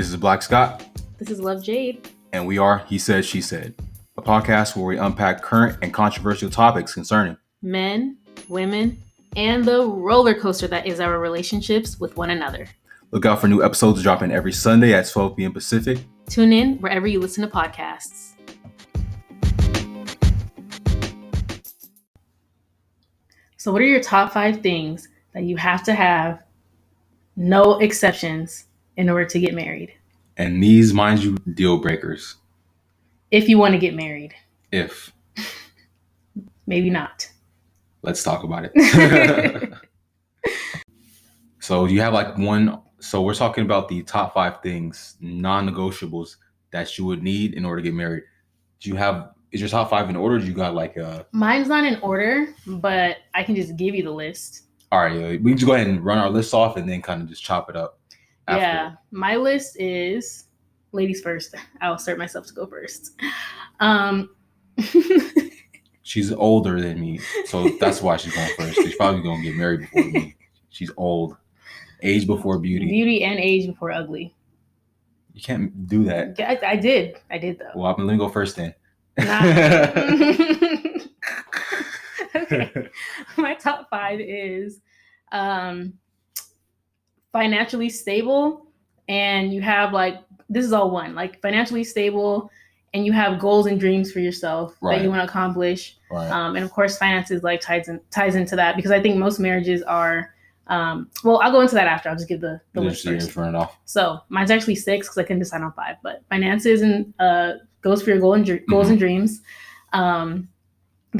This is Black Scott. This is Love Jade. And we are He Said, She Said, a podcast where we unpack current and controversial topics concerning men, women, and the roller coaster that is our relationships with one another. Look out for new episodes dropping every Sunday at 12 p.m. Pacific. Tune in wherever you listen to podcasts. So what are your top 5 things that you have to have, no exceptions, in order to get married? And these, mind you, deal breakers. If you want to get married. If. Maybe not. Let's talk about it. So you have like one, so we're talking about the top 5 things, non-negotiables that you would need in order to get married. Is your top 5 in order? Or do you got like a... Mine's not in order, but I can just give you the list. All right, we can just go ahead and run our list off and then kind of just chop it up. After. Yeah, my list is ladies first. I'll start myself to go first. She's older than me, so that's why she's going first. She's probably going to get married before me. She's old. Age before beauty. Beauty and age before ugly. You can't do that. Yeah, I did though. Well, let me go first then. Okay. My top 5 is financially stable, and you have this is all one, financially stable, and you have goals and dreams for yourself that you want to accomplish. Right. And of course, finances ties into that, because I think most marriages are. I'll go into that after. I'll just give the list first. Run it off. So mine's actually 6 because I couldn't decide on 5. But finances and goes for your goals and dreams. The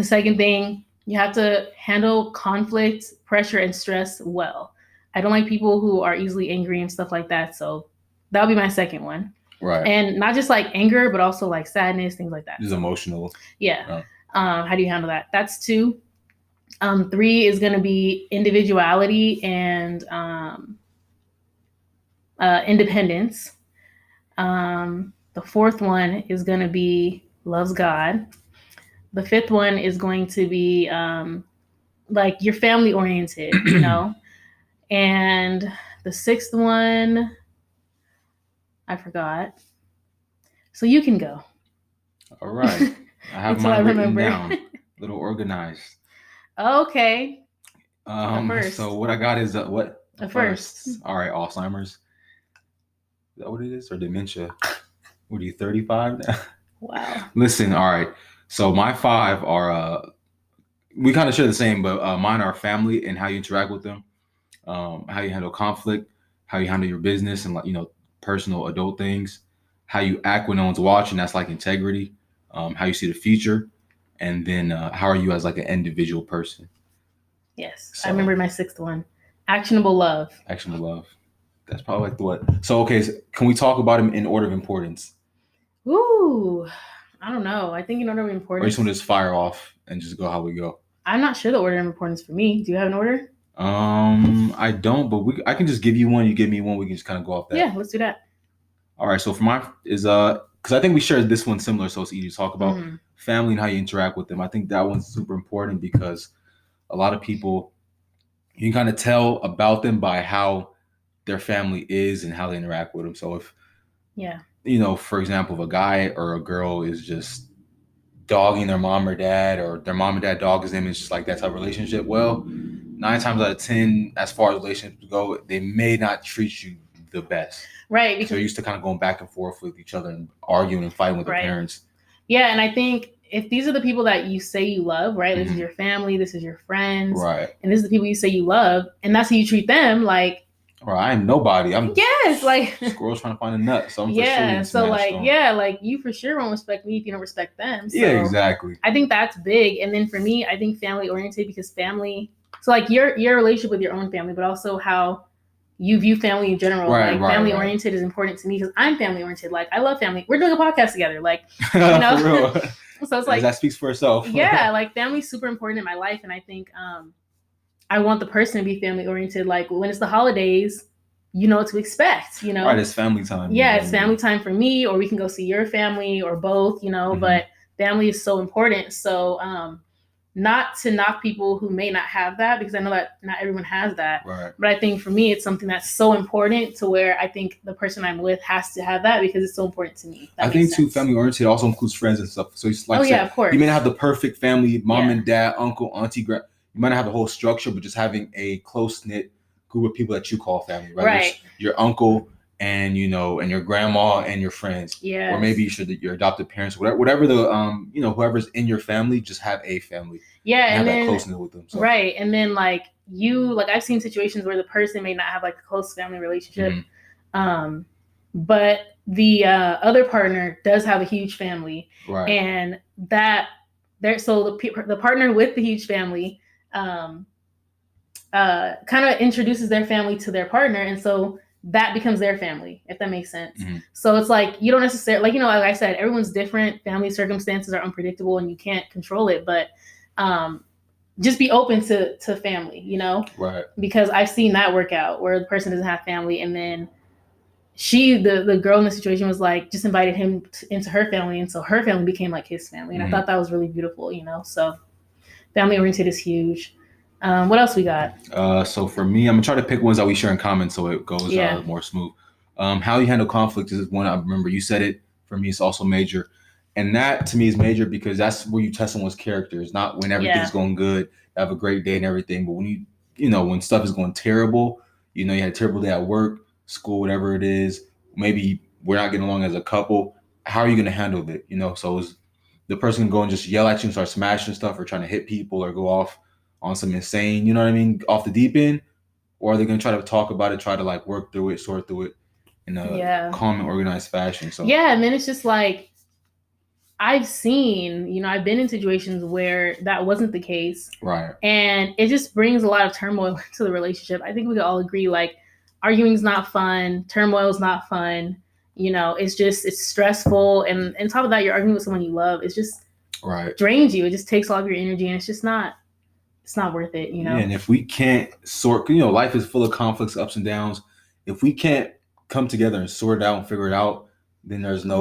second thing, you have to handle conflict, pressure, and stress well. I don't like people who are easily angry and stuff like that. So that'll be my second one. Right. And not just anger, but also sadness, things like that. Just emotional. Yeah. How do you handle that? That's 2. 3 is going to be individuality and independence. The 4th one is going to be loves God. The 5th one is going to be you're family oriented, And the 6th one, I forgot. So you can go. All right. I have mine written down. A little organized. Okay. First. So what I got is what? A first. All right, Alzheimer's. Is that what it is? Or dementia? What are you, 35 now? Wow. Listen, all right. So my 5 are, we kind of share the same, but mine are family and how you interact with them, how you handle conflict, how you handle your business and personal adult things, how you act when no one's watching. That's integrity, how you see the future. And then how are you as an individual person? Yes. So, I remember my 6th one. Actionable love. Actionable love. That's probably what. So, okay. So can we talk about them in order of importance? Ooh, I don't know. I think in order of importance. Or you just want to just fire off and just go how we go? I'm not sure the order of importance for me. Do you have an order? I don't, but I can just give you one. You give me one. We can just kind of go off that. Yeah, let's do that. All right. So for mine is because I think we share this one similar, so it's easy to talk about. Family and how you interact with them. I think that one's super important because a lot of people, you can kind of tell about them by how their family is and how they interact with them. So if, for example, if a guy or a girl is just dogging their mom or dad, or their mom and dad dogs them, it's just that type of relationship. Well, 9 times out of 10, as far as relationships go, they may not treat you the best. Right. Because they're used to kind of going back and forth with each other and arguing and fighting with their parents. Yeah, and I think if these are the people that you say you love, right? This is your family, this is your friends, right? And this is the people you say you love, and that's how you treat them. Or I am nobody. I'm squirrels trying to find a nut. So I'm you for sure won't respect me if you don't respect them. So yeah, exactly. I think that's big. And then for me, I think family oriented, because family. So your relationship with your own family, but also how you view family in general. Family oriented is important to me because I'm family oriented. I love family. We're doing a podcast together. For real. So it's that speaks for itself. Yeah, family's super important in my life. And I think I want the person to be family oriented. When it's the holidays, you know what to expect, Right, it's family time. Yeah, it's family time for me, or we can go see your family or both, but family is so important. So not to knock people who may not have that, because I know that not everyone has that. Right. But I think for me, it's something that's so important to where I think the person I'm with has to have that because it's so important to me. I think too, family oriented also includes friends and stuff. So it's like, of course. You may not have the perfect family, mom and dad, uncle, auntie, you might not have the whole structure, but just having a close knit group of people that you call family, right? Your uncle and and your grandma and your friends, or maybe your adopted parents, whatever the whoever's in your family, just have a family, and have that closeness with them. So. Right, and then like I've seen situations where the person may not have like a close family relationship, but the other partner does have a huge family, right? And the partner with the huge family kind of introduces their family to their partner, and so that becomes their family, if that makes sense. So it's like you don't necessarily like like I said, everyone's different. Family circumstances are unpredictable, and you can't control it. But just be open to family, right? Because I've seen that work out where the person doesn't have family, and then the girl in the situation was like just invited him into her family, and so her family became like his family, and I thought that was really beautiful, So family oriented is huge. What else we got? So for me, I'm gonna try to pick ones that we share in common so it goes more smooth. How you handle conflict is one I remember. You said it. For me, it's also major. And that to me is major because that's where you test someone's character. It's not when everything's going good, have a great day and everything. But when when stuff is going terrible, you had a terrible day at work, school, whatever it is, maybe we're not getting along as a couple. How are you going to handle it? So is the person can go and just yell at you and start smashing stuff or trying to hit people or go off on some insane, off the deep end, or are they going to try to talk about it, try to like work through it, sort through it in a calm and organized fashion? So and then it's just like I've seen, I've been in situations where that wasn't the case, right? And it just brings a lot of turmoil to the relationship. I think we can all agree, like arguing's not fun, turmoil's not fun. It's stressful, and on top of that, you're arguing with someone you love. It's just drains you. It just takes all of your energy, and it's not worth it, Yeah, and if we can't sort, life is full of conflicts, ups and downs. If we can't come together and sort it out and figure it out, then there's no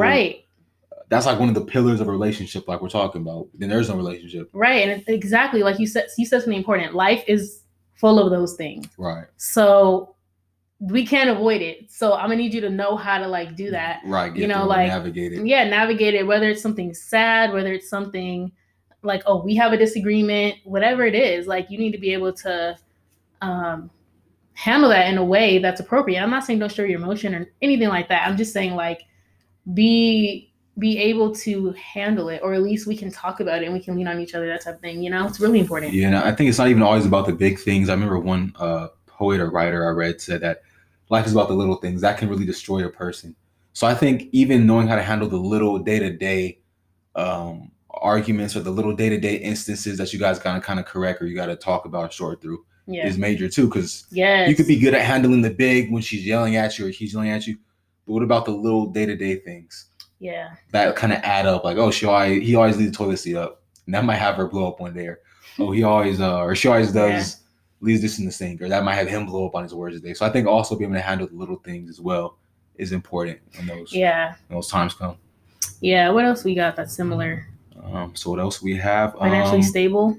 That's like one of the pillars of a relationship, like we're talking about. Then there's no relationship, right? And exactly like you said something important. Life is full of those things, right? So we can't avoid it. So I'm gonna need you to know how to like do that, right? Navigate it. Yeah, navigate it. Whether it's something sad, whether it's something like, oh, we have a disagreement, whatever it is, like you need to be able to handle that in a way that's appropriate. I'm not saying don't show your emotion or anything like that. I'm just saying like be able to handle it, or at least we can talk about it and we can lean on each other, that type of thing. It's really important. Yeah, and I think it's not even always about the big things. I remember one poet or writer I read said that life is about the little things that can really destroy a person. So I think even knowing how to handle the little day-to-day arguments or the little day-to-day instances that you guys gotta kind of correct or you got to talk about or sort through is major too, because you could be good at handling the big when she's yelling at you or he's yelling at you, but what about the little day-to-day things that kind of add up? Like, oh, he always leaves the toilet seat up, and that might have her blow up one day, or oh, he always or she always does leaves this in the sink, or that might have him blow up on his words today. So I think also being able to handle the little things as well is important when those times come. What else we got that's similar? So what else we have? Financially stable.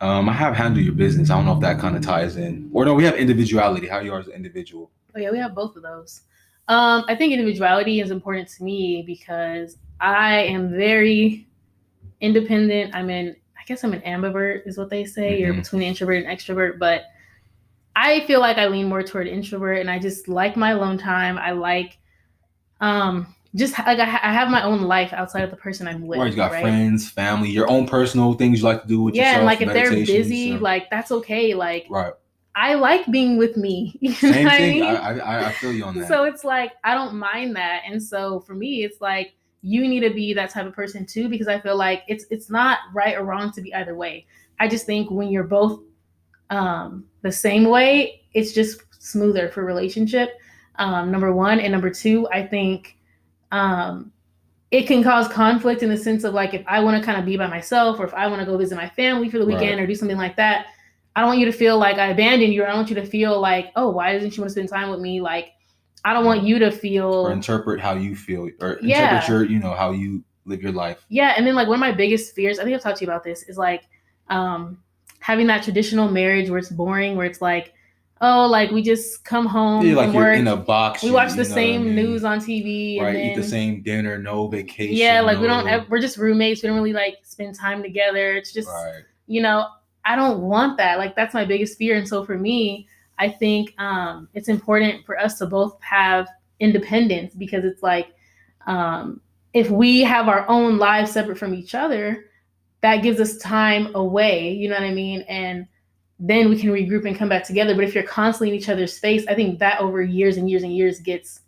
I have handle your business. I don't know if that kind of ties in. Or no, we have individuality. How you are as an individual. Oh yeah, we have both of those. I think individuality is important to me because I am very independent. I guess I'm an ambivert is what they say. You're between an introvert and extrovert, but I feel like I lean more toward introvert, and I just like my alone time. I like just like I have my own life outside of the person I'm with. Right, you got friends, family, your own personal things you like to do with yourself. Yeah, and like if they're busy, like that's okay. Like I like being with me. Same thing. I feel you on that. So it's like I don't mind that, and so for me, it's like you need to be that type of person too, because I feel like it's not right or wrong to be either way. I just think when you're both the same way, it's just smoother for relationship. Number one, and number two, I think it can cause conflict in the sense of like if I want to kind of be by myself, or if I want to go visit my family for the weekend or do something like that, I don't want you to feel like I abandoned you. Or I don't want you to feel like, oh, why doesn't she want to spend time with me? Like, I don't want you to feel or interpret how you feel, or interpret your, how you live your life. Yeah, and then like one of my biggest fears, I think I've talked to you about this, is like having that traditional marriage where it's boring, where it's like, oh, like we just come home Yeah, like from you're work, in a box. we watch the you know what I same mean? news on TV, Right, and eat the then same dinner, no vacation. yeah, like no... we're just roommates. We don't really like spend time together. It's just, Right. you know, I don't want that. Like that's my biggest fear. And so for me, I think it's important for us to both have independence, because it's like if we have our own lives separate from each other, that gives us time away, you know what I mean? And then we can regroup and come back together. But if you're constantly in each other's space, I think that over years and years and years gets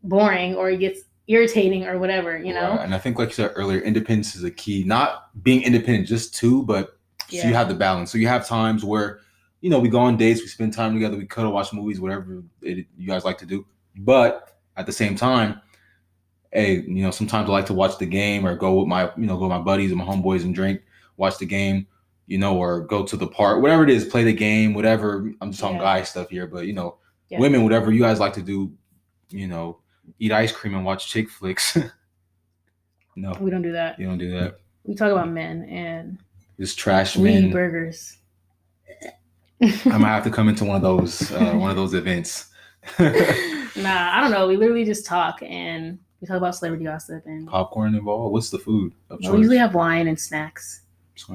boring, or it gets irritating, or whatever, you know? Right. And I think, like you said earlier, independence is a key. Not being independent just two, but so you have the balance. So you have times where, you know, we go on dates, we spend time together, we cuddle, watch movies, whatever you guys like to do. But at the same time, hey, you know, sometimes I like to watch the game, or go with my, go with my buddies and my homeboys and drink, watch the game, you know, or go to the park, whatever it is, play the game, whatever. I'm just on guy stuff here, but, you know, women, whatever you guys like to do, you know, eat ice cream and watch chick flicks. No, we don't do that. You don't do that. We talk about men and just trash we men. Eat burgers. I might have to come into one of those events. Nah, I don't know. We literally just talk, and we talk about celebrity gossip and popcorn involved. What's the food of choice? We usually have wine and snacks.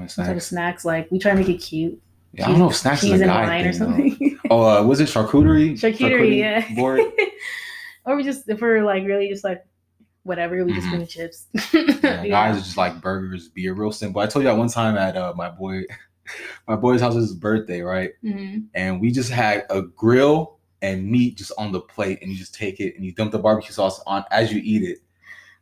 Snacks. Like we try to make it cute. Yeah, I don't know if snacks is a guy thing, or something. Oh, was it charcuterie? Charcuterie, yeah. Board. Or we just, if we're like really just like whatever, we just bring chips. Yeah, guys are just like burgers, beer, real simple. I told you that one time at my boy's house's birthday, right? And we just had a grill and meat just on the plate, and you just take it and you dump the barbecue sauce on as you eat it.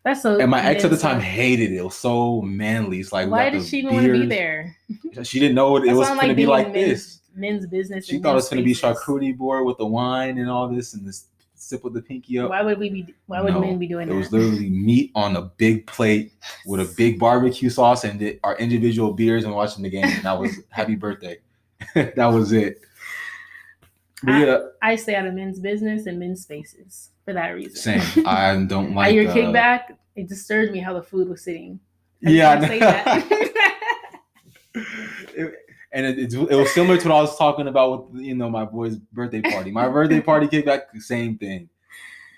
That's so. And my ex at the time hated it. It was so manly. It's like, why did she even want to be there? She didn't know it was going to be like this. Men's business. She thought it was going to be charcuterie board with the wine and all this, and this sip with the pinky up. Why would men be doing that? It was literally meat on a big plate with a big barbecue sauce and our individual beers and watching the game. And that was happy birthday. That was it. I stay out of men's business and men's spaces for that reason. Same. I don't like. At your kickback, it disturbed me how the food was sitting. I say that. It was similar to what I was talking about with my boy's birthday party. My birthday party kickback, same thing.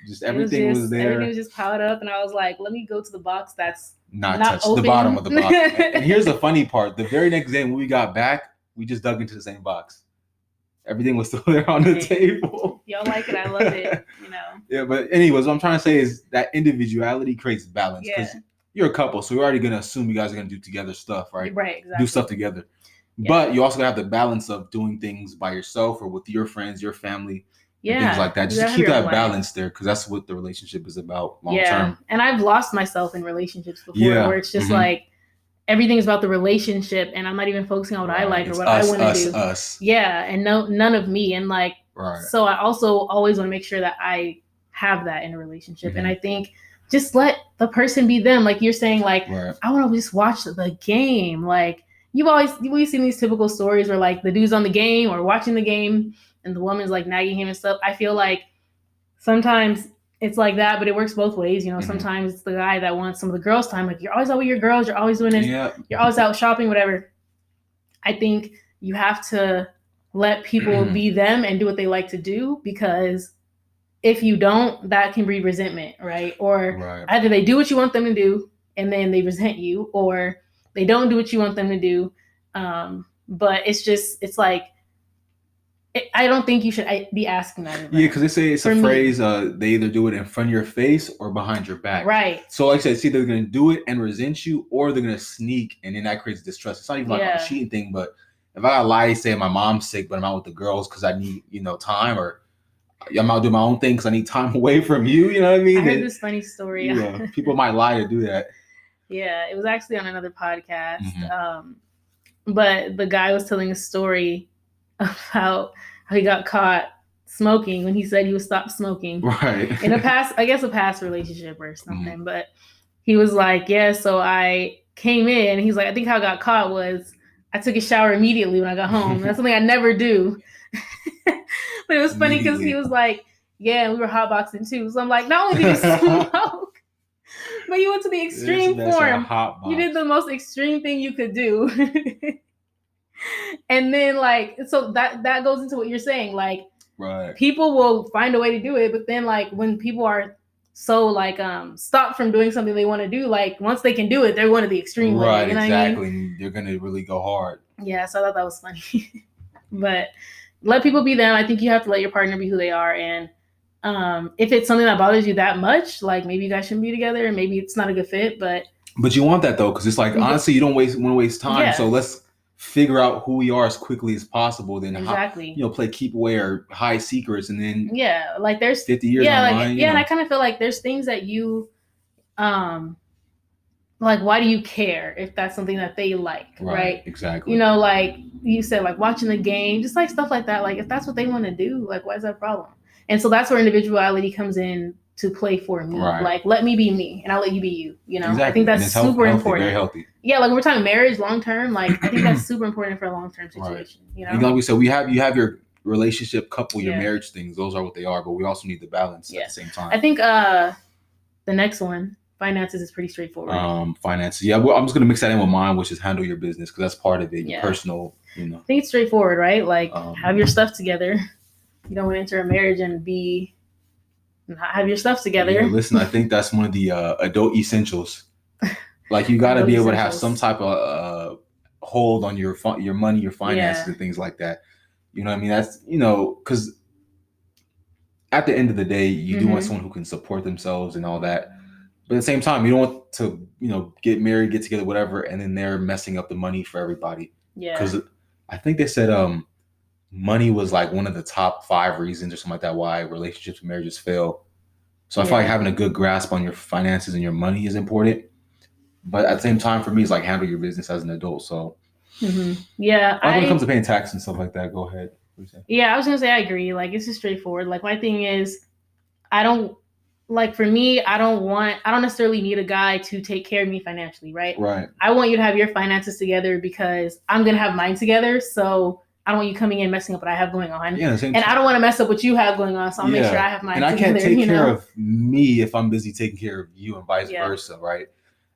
Just everything was there. Everything was just piled up, and I was like, "Let me go to the box that's not touched, the bottom of the box." And here's the funny part: the very next day when we got back, we just dug into the same box. Everything was still there on the table. Y'all like it? I love it. Yeah, but anyways, what I'm trying to say is that individuality creates balance, because you're a couple, so we're already gonna assume you guys are gonna do together stuff, right? Right. Exactly. Do stuff together. Yeah. But you also gotta have the balance of doing things by yourself or with your friends, your family, and things like that. Just keep that balance there, because that's what the relationship is about long term. And I've lost myself in relationships before, where it's just like everything is about the relationship, and I'm not even focusing on what I like or what I want to do. Yeah, and none of me. And like, so I also always want to make sure that I have that in a relationship. And I think just let the person be them. Like you're saying, like, I want to just watch the game. Like we've seen these typical stories where like the dude's on the game or watching the game and the woman's like nagging him and stuff. I feel like sometimes it's like that, but it works both ways. Sometimes it's the guy that wants some of the girls' time. Like, you're always out with your girls. You're always doing this. You're always out shopping, whatever. I think you have to let people be them and do what they like to do, because if you don't, that can breed resentment, right? Or either they do what you want them to do and then they resent you, or they don't do what you want them to do. But it's like, I don't think you should be asking that. Yeah, because they say it's a phrase, they either do it in front of your face or behind your back. Right. So like I said, it's either they're going to do it and resent you, or they're going to sneak, and then that creates distrust. It's not even like a cheating thing, but if I got to lie, say my mom's sick, but I'm out with the girls because I need, time, or I'm out doing my own thing because I need time away from you, you know what I mean? I heard this funny story. People might lie to do that. Yeah, it was actually on another podcast. But the guy was telling a story about how he got caught smoking when he said he would stop smoking. Right. In a past relationship or something. But he was like, so I came in, and he's like, I think how I got caught was I took a shower immediately when I got home. That's something I never do. But it was funny because he was like, we were hotboxing too. So I'm like, not only do you smoke, But you went to the extreme form. You did the most extreme thing you could do. And then like, so that goes into what you're saying. Like, right. People will find a way to do it, but then like when people are so like stopped from doing something they want to do, like once they can do it, they're going to the extreme. Right, you know exactly. What I mean? And you're gonna really go hard. Yeah, so I thought that was funny. But let people be them. I think you have to let your partner be who they are. And if it's something that bothers you that much, like maybe you guys shouldn't be together and maybe it's not a good fit. But you want that though, because it's like honestly, you don't want to waste time. Yeah. So let's figure out who we are as quickly as possible. Then exactly, play keep away or hide secrets, and then like there's 50 years online. And I kind of feel like there's things that you like, why do you care if that's something that they like, right? Exactly. Like you said, like watching the game, just like stuff like that. Like if that's what they want to do, like why is that a problem? And so that's where individuality comes in to play for me. Right. Like let me be me and I'll let you be you. Exactly. I think that's super important. Very healthy. Yeah, like we're talking marriage long term. Like I think that's super important for a long term situation. Right. And like we said, you have your relationship, couple, your marriage things. Those are what they are, but we also need the balance at the same time. I think the next one, finances, is pretty straightforward. Finances, yeah. Well, I'm just gonna mix that in with mine, which is handle your business because that's part of it. Your personal, I think it's straightforward, right? Like have your stuff together. You don't want to enter a marriage and not have your stuff together. Yeah, listen, I think that's one of the adult essentials. Like you got to be able to have some type of hold on your money, your finances, and things like that. You know what I mean? That's because at the end of the day, you do want someone who can support themselves and all that. But at the same time, you don't want to get married, get together, whatever, and then they're messing up the money for everybody. Yeah. Because I think they said money was like one of the top 5 reasons or something like that why relationships and marriages fail. So I feel like having a good grasp on your finances and your money is important. But at the same time, for me, it's like handle your business as an adult. So yeah, like when it comes to paying tax and stuff like that, go ahead. Yeah, I was gonna say I agree. Like it's just straightforward. Like my thing is, I don't necessarily need a guy to take care of me financially, right? Right. I want you to have your finances together because I'm gonna have mine together. So I don't want you coming in messing up what I have going on. Yeah, and I don't want to mess up what you have going on. So I'll make sure I have mine together. And I can't take care of me if I'm busy taking care of you and vice versa, right?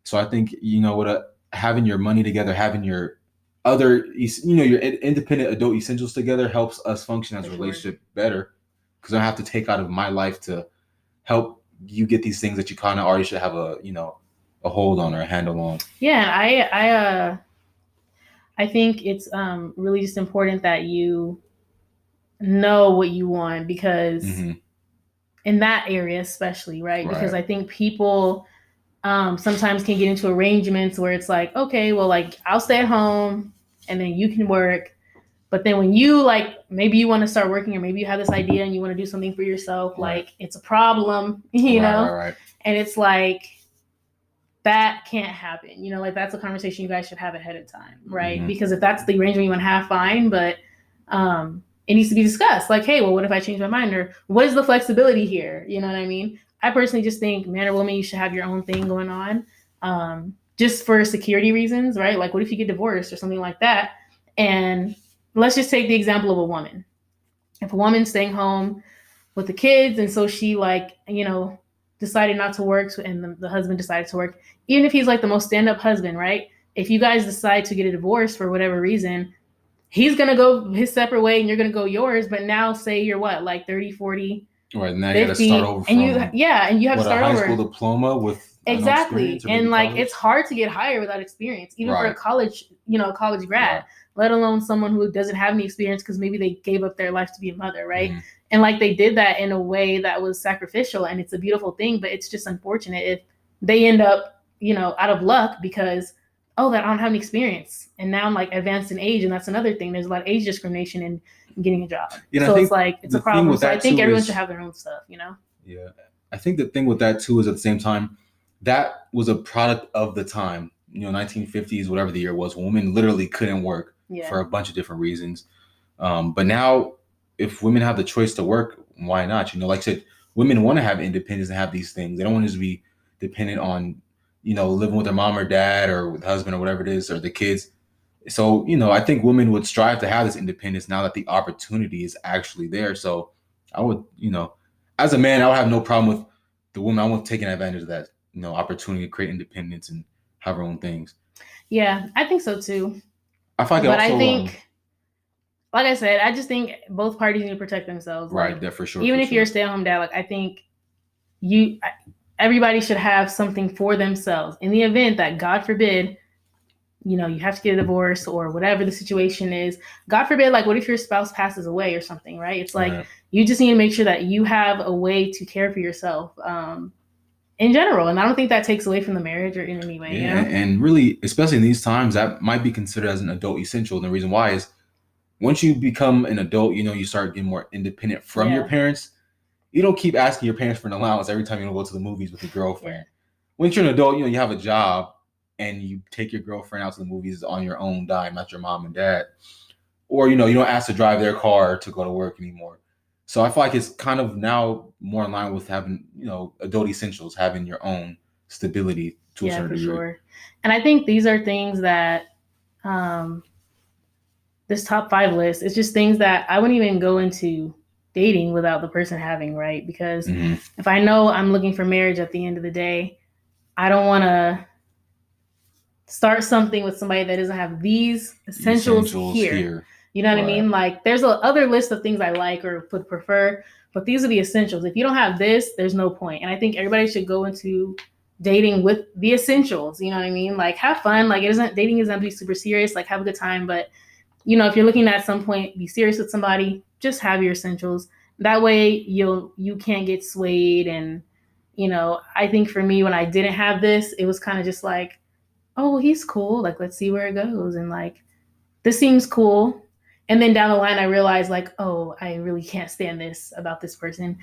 So I think, having your money together, having your other, your independent adult essentials together helps us function as a relationship better because I don't have to take out of my life to help you get these things that you kind of already should have a hold on or a handle on. Yeah, I think it's really just important that you know what you want because in that area especially, right? Because I think people sometimes can get into arrangements where it's like, okay, well, like I'll stay at home and then you can work. But then when you maybe you want to start working or maybe you have this idea and you want to do something for yourself, like it's a problem, Right. And it's like, that can't happen. Like that's a conversation you guys should have ahead of time, right? Because if that's the arrangement you want to have, fine. But it needs to be discussed. Like, hey, well, what if I change my mind? Or what is the flexibility here? You know what I mean? I personally just think man or woman, you should have your own thing going on just for security reasons, right? Like what if you get divorced or something like that? And let's just take the example of a woman. If a woman's staying home with the kids and so she decided not to work and the husband decided to work, even if he's like the most stand-up husband, right? If you guys decide to get a divorce for whatever reason, he's going to go his separate way and you're going to go yours. But now say you're what, like 30, 40, right, now 50, you got to start over from and you have to start over. A high school diploma with exactly. And like college? It's hard to get hired without experience, even for a college, college grad, let alone someone who doesn't have any experience because maybe they gave up their life to be a mother, right? And like they did that in a way that was sacrificial and it's a beautiful thing, but it's just unfortunate if they end up, out of luck because, I don't have any experience. And now I'm like advanced in age. And that's another thing. There's a lot of age discrimination in getting a job. So it's like, it's a problem. So I think everyone should have their own stuff, Yeah. I think the thing with that too is at the same time, that was a product of the time, 1950s, whatever the year was, women literally couldn't work for a bunch of different reasons. But now, if women have the choice to work, why not? Like I said, women want to have independence and have these things. They don't want to just be dependent on, living with their mom or dad or with husband or whatever it is, or the kids. So, I think women would strive to have this independence now that the opportunity is actually there. So I would, as a man, I would have no problem with the woman. I won't take advantage of that. opportunity to create independence and have her own things. Yeah, I think so too. I feel like but also, I think, like I said, I just think both parties need to protect themselves. Right, like, that for sure. Even for if sure. you're a stay-at-home dad, like I think everybody should have something for themselves in the event that, God forbid, you have to get a divorce or whatever the situation is. God forbid, like, what if your spouse passes away or something, right? It's like, you just need to make sure that you have a way to care for yourself in general. And I don't think that takes away from the marriage or in any way. Yeah, and really, especially in these times, that might be considered as an adult essential. And the reason why is once you become an adult, you start getting more independent from your parents. You don't keep asking your parents for an allowance every time you go to the movies with your girlfriend. Once you're an adult, you have a job and you take your girlfriend out to the movies on your own dime, not your mom and dad. Or, you don't ask to drive their car to go to work anymore. So I feel like it's kind of now more in line with having, adult essentials, having your own stability to a certain degree. Sure. And I think these are things that this top 5 list is just things that I wouldn't even go into dating without the person having, right? Because if I know I'm looking for marriage at the end of the day, I don't want to start something with somebody that doesn't have these essentials here. You know what I mean? Like, there's other list of things I like or would prefer, but these are the essentials. If you don't have this, there's no point. And I think everybody should go into dating with the essentials. You know what I mean? Like, have fun. Like, dating isn't to be super serious. Like, have a good time. But, if you're looking at some point, be serious with somebody, just have your essentials. That way you can't get swayed. And, I think for me, when I didn't have this, it was kind of just like, oh, well, he's cool. Like, let's see where it goes. And like, this seems cool. And then down the line, I realized like, oh, I really can't stand this about this person.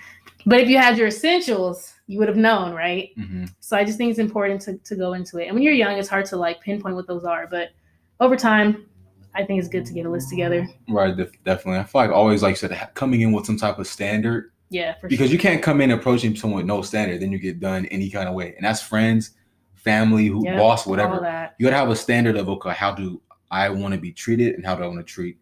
But if you had your essentials, you would have known, right? So I just think it's important to go into it. And when you're young, it's hard to like pinpoint what those are. But over time, I think it's good to get a list together. Right, definitely. I feel like always, like you said, coming in with some type of standard. Yeah, for because sure. You can't come in approaching someone with no standard, then you get done any kind of way. And that's friends, family, boss, whatever. You gotta have a standard of, okay, how do I want to be treated and how do I want to treat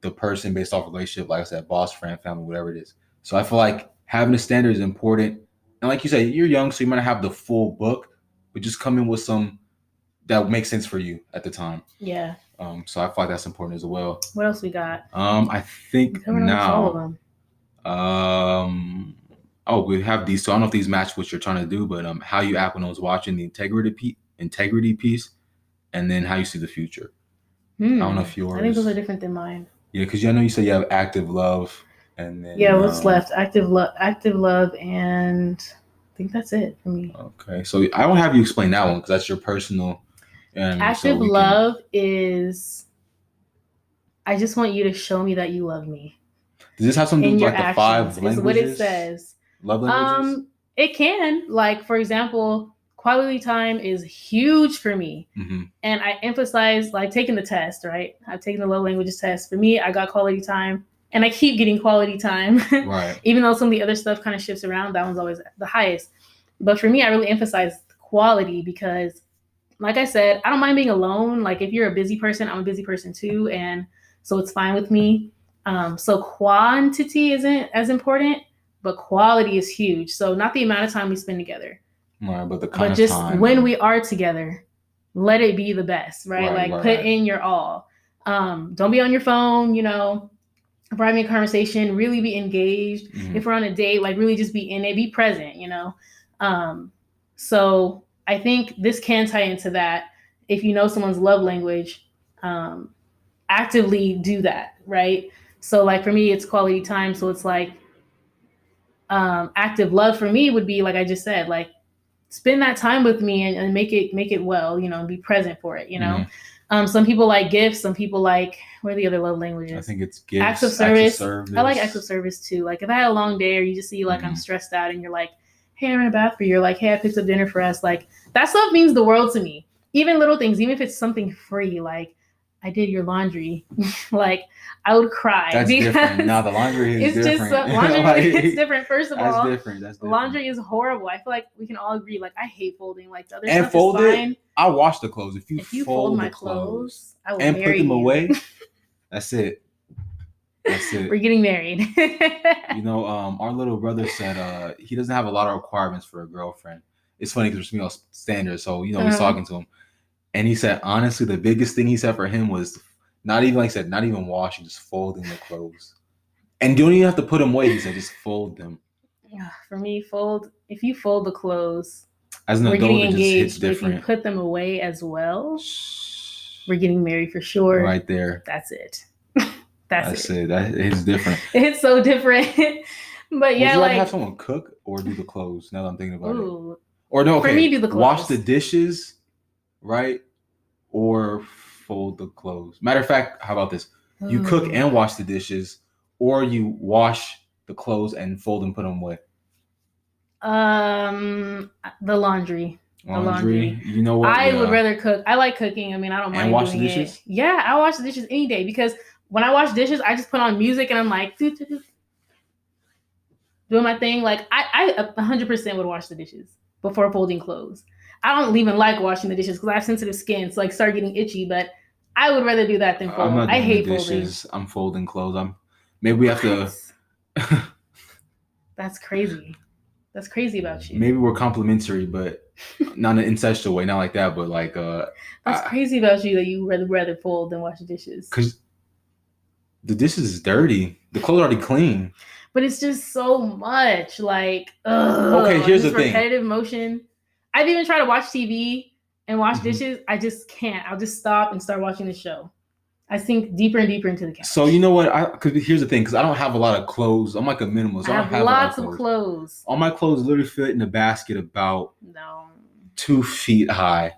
the person based off relationship, like I said, boss, friend, family, whatever it is. So I feel like having a standard is important. And like you said, you're young, so you might not have the full book, but just come in with some that makes sense for you at the time. Yeah. So I feel like that's important as well. What else we got? I think now. We have these. So I don't know if these match what you're trying to do, but how you act when I was watching the integrity piece, and then how you see the future. I don't know if yours. I think those are different than mine. Yeah, because I know you said you have active love, and then what's left? Active love, and I think that's it for me. Okay, so I won't have you explain that one because that's your personal. Active love is, I just want you to show me that you love me. Does this have something to do with like the 5 languages? Is what it says. Love languages? It can. Like, for example, quality time is huge for me. And I emphasize, like, taking the test, right? I've taken the love languages test. For me, I got quality time. And I keep getting quality time. Right. Even though some of the other stuff kind of shifts around, that one's always the highest. But for me, I really emphasize quality because, like I said, I don't mind being alone. Like, if you're a busy person, I'm a busy person too. And so it's fine with me. So quantity isn't as important, but quality is huge. So not the amount of time we spend together. Right, but the kind of just time. When we are together, let it be the best, right? Put in your all. Don't be on your phone, if we're having a conversation, really be engaged. If we're on a date, like really just be in it, be present, So I think this can tie into that. If you know someone's love language, actively do that, right? So like for me, it's quality time. So it's like active love for me would be, like I just said, like spend that time with me and make it well, and be present for it, Some people like gifts. Some people like, what are the other love languages? I think it's gifts. Acts of service. I like acts of service too. Like if I had a long day or you just see like I'm stressed out and you're like, hey, I ran a bath for you. You're like, hey, I picked up dinner for us. Like that stuff means the world to me. Even little things, even if it's something free, like I did your laundry, like I would cry. That's different. No, the laundry is different. It's different. First of all, that's different. Laundry is horrible. I feel like we can all agree. Like I hate folding. Like the other and stuff fold is fine. I wash the clothes. If you fold my clothes, I will and marry put them you. away, that's it. That's it. We're getting married. Our little brother said he doesn't have a lot of requirements for a girlfriend. it's funny because we're standards. So, he's talking to him. And he said, honestly, the biggest thing he said for him was not even washing, just folding the clothes. And you don't even have to put them away. He said, just fold them. Yeah, for me, if you fold the clothes, as an adult, it just hits different. If you put them away as well, we're getting married for sure. Right there. That's it. That's it. That hits different. It hits so different. But yeah, would you have someone cook or do the clothes? Now that I'm thinking about it. Or no, okay. For me, do the clothes. Wash the dishes, right? Or fold the clothes. Matter of fact, how about this? You cook and wash the dishes, or you wash the clothes and fold and put them away. The laundry. You know what? I would rather cook. I like cooking. I mean, I don't mind wash doing the dishes? it. Yeah, I wash the dishes any day because when I wash dishes, I just put on music and I'm like doing my thing. Like I 100% would wash the dishes before folding clothes. I don't even like washing the dishes because I have sensitive skin, so like start getting itchy. But I would rather do that than fold. I hate dishes. I'm folding clothes. Maybe we have to. That's crazy. That's crazy about you. Maybe we're complimentary, but not in an incestual way, not like that, but like that's crazy about you that you rather fold than wash the dishes. Because the dishes is dirty. The clothes are already clean. But it's just so much. Like, okay, here's the thing. Repetitive motion. I've even tried to watch TV and wash dishes. I just can't. I'll just stop and start watching the show. I sink deeper and deeper into the couch. So you know what? Because here's the thing. Because I don't have a lot of clothes. I'm like a minimalist. I have lots of clothes. All my clothes literally fit in a basket about 2 feet high.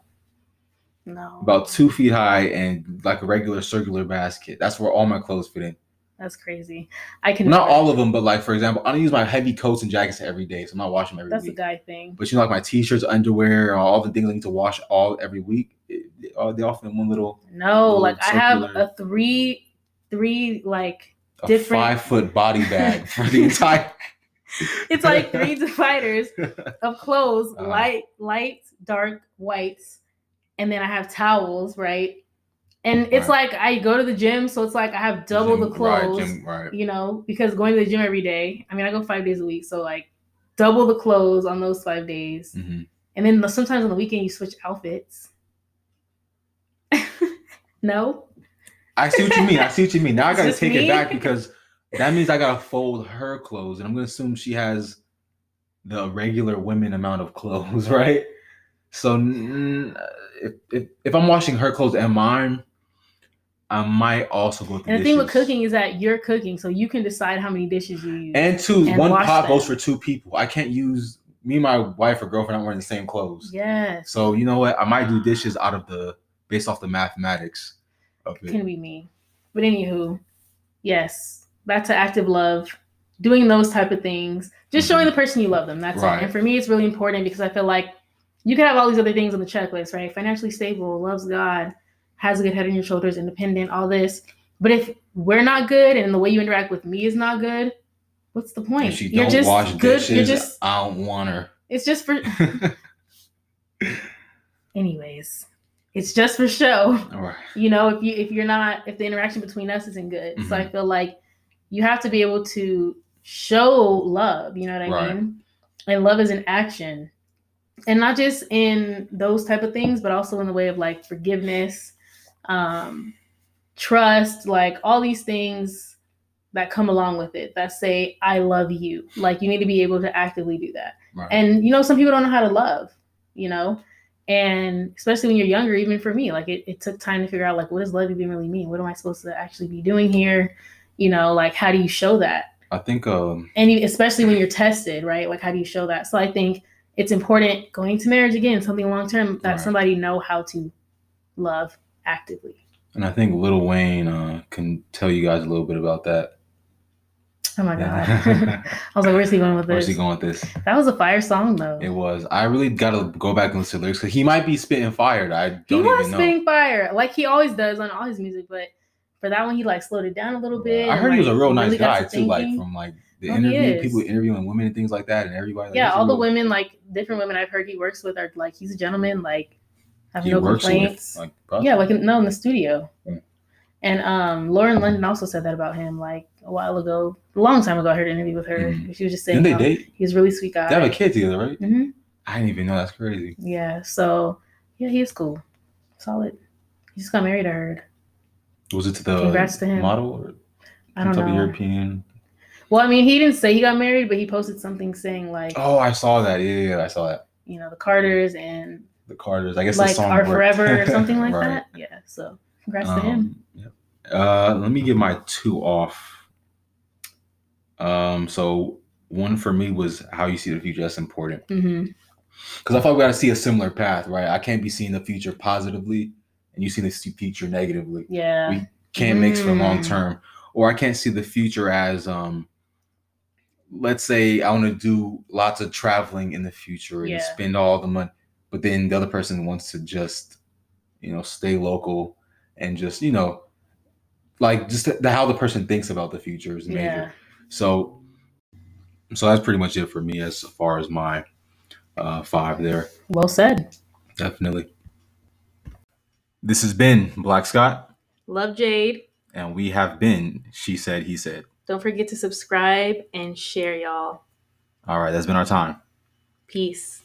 No. About 2 feet high and like a regular circular basket. That's where all my clothes fit in. That's crazy. I can not all of them, but like for example, I don't use my heavy coats and jackets every day, so I'm not washing them every week. That's a guy thing. But like my t-shirts, underwear, all the things I need to wash every week, they all fit in one little. No, like circular, I have a three like a different 5-foot body bag for the entire. It's like 3 dividers of clothes, light, dark, whites, and then I have towels, right? And it's like I go to the gym, so it's like I have double the clothes, because going to the gym every day. I mean, I go 5 days a week, so like double the clothes on those 5 days. Mm-hmm. And then sometimes on the weekend you switch outfits. No? I see what you mean. Now I got to take it back because that means I got to fold her clothes. And I'm going to assume she has the regular women amount of clothes, right? So if I'm washing her clothes and mine, I might also go through. And the thing with cooking is that you're cooking, so you can decide how many dishes you use. And one pot goes for 2 people. I can't use me and my wife or girlfriend aren't wearing the same clothes. Yes. So you know what? I might do dishes based off the mathematics of it. Can be me. But anywho, yes, back to active love, doing those type of things, just showing the person you love them. That's it. And for me, it's really important because I feel like you can have all these other things on the checklist, right? Financially stable, loves God, has a good head on your shoulders, independent, all this. But if we're not good and the way you interact with me is not good, what's the point? If she don't wash dishes, I don't want her. It's just for... Anyways, it's just for show. All right. If the interaction between us isn't good. Mm-hmm. So I feel like you have to be able to show love, you know what I mean? And love is an action. And not just in those type of things, but also in the way of like forgiveness, trust, like all these things that come along with it that say, I love you. Like you need to be able to actively do that. Right. And, some people don't know how to love, and especially when you're younger, even for me, like it took time to figure out like, what does love even really mean? What am I supposed to actually be doing here? Like how do you show that? I think, and especially when you're tested, right? Like how do you show that? So I think it's important going to marriage again, something long-term that somebody know how to love actively. And I think Lil Wayne can tell you guys a little bit about that. Oh my God. I was like, where's he going with this? That was a fire song though. It was. I really got to go back and listen to lyrics because he might be spitting fire. He was spitting fire like he always does on all his music. But for that one, he like slowed it down a little bit. I heard he was a real nice guy too, like from like the interview, people interviewing women and things like that, and everybody. Like, all the women, like different women I've heard he works with are like he's a gentleman, like have no complaints. In the studio. Yeah. And Lauren London also said that about him like a while ago, a long time ago. I heard an interview with her. Mm-hmm. She was just saying, didn't they date? He's a really sweet guy. They have a kid together, right? Mm-hmm. I didn't even know. That's crazy. Yeah. So yeah, he's cool. Solid. He just got married, I heard. Was it to the Congrats to him. model or I don't some type know. of European? Well, I mean, he didn't say he got married, but he posted something saying like, Oh, I saw that. Yeah, I saw that. you know, the Carters and The Carters. I guess like the song Are worked. Forever or something like Right. that. Yeah. So congrats to him. Yeah. Let me get my 2 off. So one for me was how you see the future. That's important. Mm-hmm. Because I thought we got to see a similar path, right? I can't be seeing the future positively and you see the future negatively. Yeah. We can't mix for long term. Or I can't see the future as, let's say I want to do lots of traveling in the future and spend all the money, but then the other person wants to just, stay local and just, like just how the person thinks about the future is major. Yeah. So that's pretty much it for me as far as my 5 there. Well said. Definitely. This has been Black Scott. Love Jade. And we have been She Said, He Said. Don't forget to subscribe and share, y'all. All right, that's been our time. Peace.